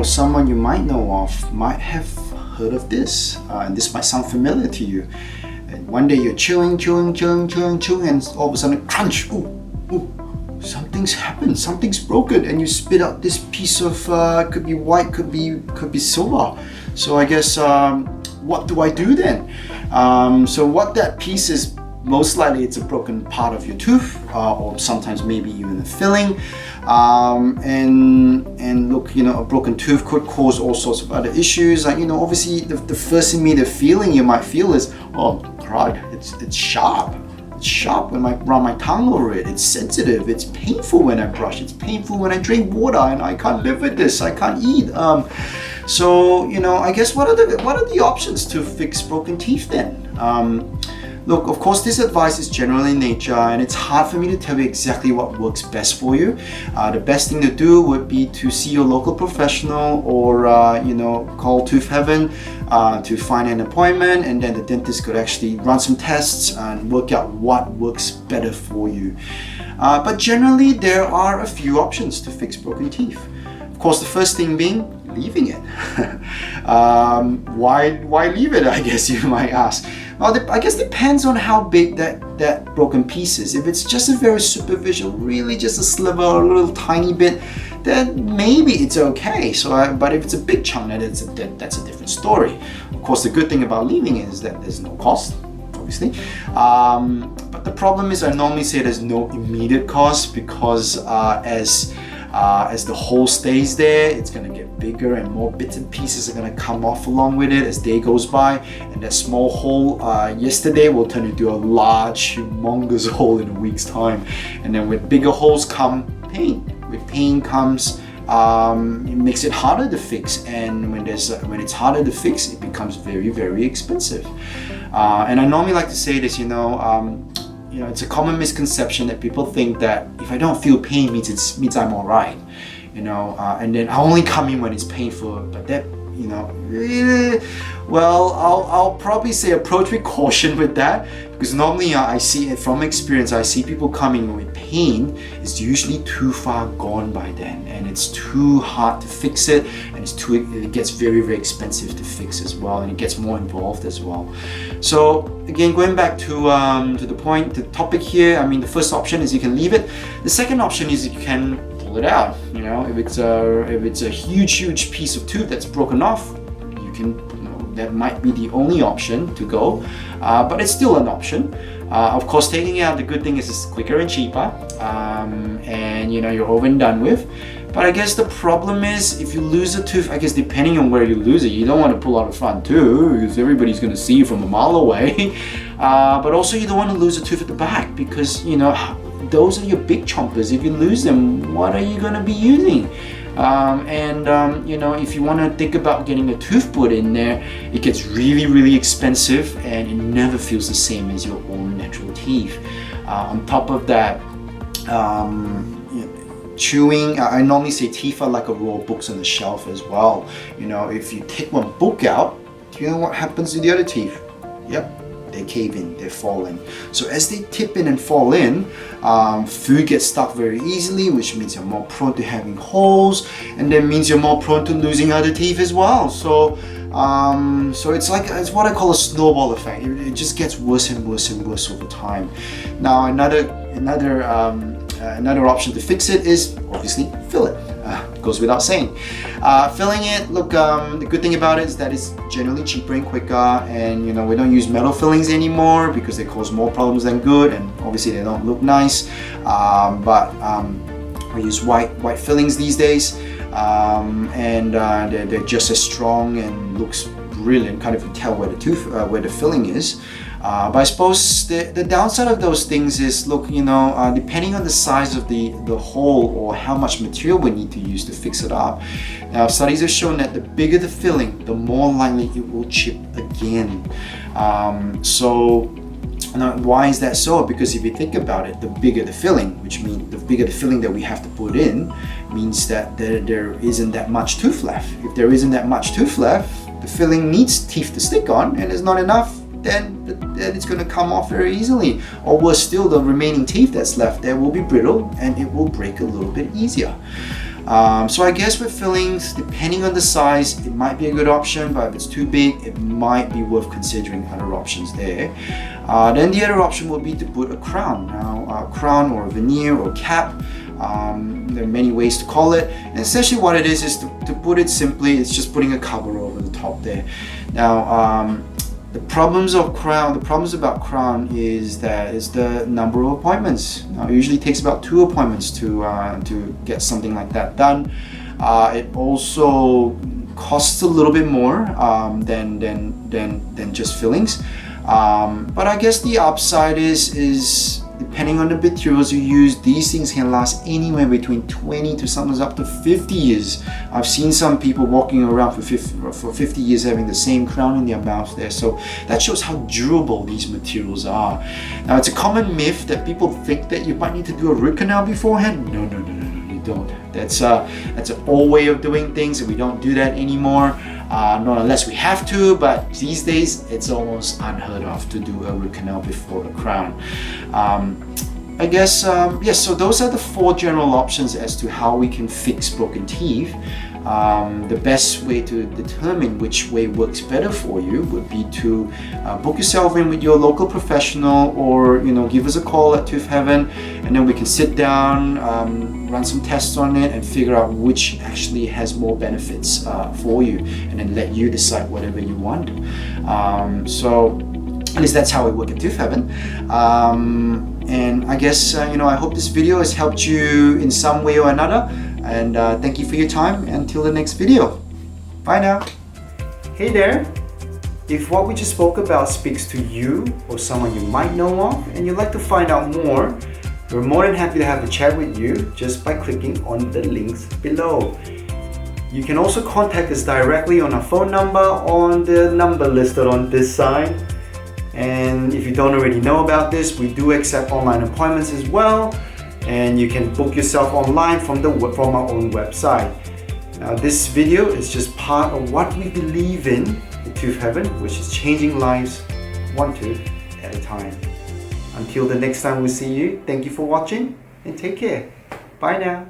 or someone you might know of might have heard of this, and this might sound familiar to you. And one day you're chewing, and all of a sudden, crunch! Ooh, something's happened, something's broken, and you spit out this piece of could be white, could be silver. So I guess what do I do then? So what that piece is, most likely it's a broken part of your tooth, or sometimes maybe even a filling. And look, a broken tooth could cause all sorts of other issues. Like, obviously the first immediate feeling you might feel is, oh God, it's sharp. It's sharp when I run my tongue over it. It's sensitive. It's painful when I brush. It's painful when I drink water, and I can't live with this. I can't eat. So I guess what are the options to fix broken teeth then? Look, of course, this advice is general in nature, and it's hard for me to tell you exactly what works best for you. The best thing to do would be to see your local professional, or call Tooth Heaven to find an appointment, and then the dentist could actually run some tests and work out what works better for you. But generally, there are a few options to fix broken teeth. Of course, the first thing being leaving it. Why leave it, I guess you might ask. Well, I guess depends on how big that broken piece is. If it's just a very superficial, really just a sliver, a little tiny bit, then maybe it's okay. But if it's a big chunk, that's a different story. Of course, the good thing about leaving it is that there's no cost, obviously. But the problem is, I normally say there's no immediate cost, because as the hole stays there, it's going to get bigger, and more bits and pieces are going to come off along with it as day goes by, and that small hole yesterday will turn into a large, humongous hole in a week's time. And then with bigger holes come pain. With pain comes it makes it harder to fix, and when it's harder to fix, it becomes very, very expensive. And I normally like to say this, it's a common misconception that people think that if I don't feel pain means I'm all right, and then I only come in when it's painful. But that, well, I'll probably say approach with caution with that, because normally I see it from experience. I see people coming with pain. It's usually too far gone by then, and it's too hard to fix it, and it gets very, very expensive to fix as well, and it gets more involved as well. So again, going back to the point, the topic here, the first option is you can leave it. The second option is you can pull it out. If it's a huge piece of tooth that's broken off, you can. That might be the only option to go, but it's still an option. Of course, taking it out, the good thing is it's quicker and cheaper, and you're over and done with. But I guess the problem is, if you lose a tooth, I guess depending on where you lose it, you don't want to pull out the front too, because everybody's going to see you from a mile away. But also, you don't want to lose a tooth at the back, because those are your big chompers. If you lose them, what are you going to be using? If you want to think about getting a tooth put in there, it gets really, really expensive, and it never feels the same as your own natural teeth. On top of that, chewing, I normally say teeth are like a roll of books on the shelf as well. If you take one book out, do you know what happens to the other teeth? Yep. They cave in, they fall in. So as they tip in and fall in, food gets stuck very easily, which means you're more prone to having holes, and that means you're more prone to losing other teeth as well. So it's what I call a snowball effect. It just gets worse and worse and worse over time. Now another option to fix it is obviously fill it. Goes without saying. Filling it, look, the good thing about it is that it's generally cheaper and quicker, and we don't use metal fillings anymore because they cause more problems than good, and obviously they don't look nice. But we use white fillings these days, and they're just as strong and looks brilliant. Kind of you tell where the filling is. But I suppose the downside of those things is, look, depending on the size of the hole or how much material we need to use to fix it up. Now, studies have shown that the bigger the filling, the more likely it will chip again. Now, why is that so? Because if you think about it, the bigger the filling, which means the bigger the filling that we have to put in, means that there isn't that much tooth left. If there isn't that much tooth left, the filling needs teeth to stick on, and there's not enough, then it's going to come off very easily. Or worse still, the remaining teeth that's left there will be brittle, and it will break a little bit easier. So I guess with fillings, depending on the size, it might be a good option, but if it's too big, it might be worth considering other options there. Then the other option would be to put a crown. Now, a crown or a veneer or cap, there are many ways to call it, and essentially what it is to put it simply, it's just putting a cover over the top there. Now, the problems about crown is that it's the number of appointments. Now, it usually takes about 2 appointments to get something like that done. It also costs a little bit more than just fillings. But I guess the upside is depending on the materials you use, these things can last anywhere between 20 to sometimes up to 50 years. I've seen some people walking around for 50 years having the same crown in their mouth there. So that shows how durable these materials are. Now, it's a common myth that people think that you might need to do a root canal beforehand. No, you don't. That's an old way of doing things, and we don't do that anymore. Not unless we have to, but these days it's almost unheard of to do a root canal before a crown. I guess, yes, so those are the 4 general options as to how we can fix broken teeth. The best way to determine which way works better for you would be to book yourself in with your local professional, or give us a call at Tooth Heaven, and then we can sit down, run some tests on it, and figure out which actually has more benefits for you, and then let you decide whatever you want. So at least that's how we work at Tooth Heaven. And I guess I hope this video has helped you in some way or another. And thank you for your time. Until the next video. Bye now. Hey there. If what we just spoke about speaks to you or someone you might know of, and you'd like to find out more, we're more than happy to have a chat with you just by clicking on the links below. You can also contact us directly on our phone number on the number listed on this side. And if you don't already know about this, we do accept online appointments as well. And you can book yourself online from our own website. Now, this video is just part of what we believe in at Tooth Heaven, which is changing lives one tooth at a time. Until the next time we see you, thank you for watching and take care. Bye now.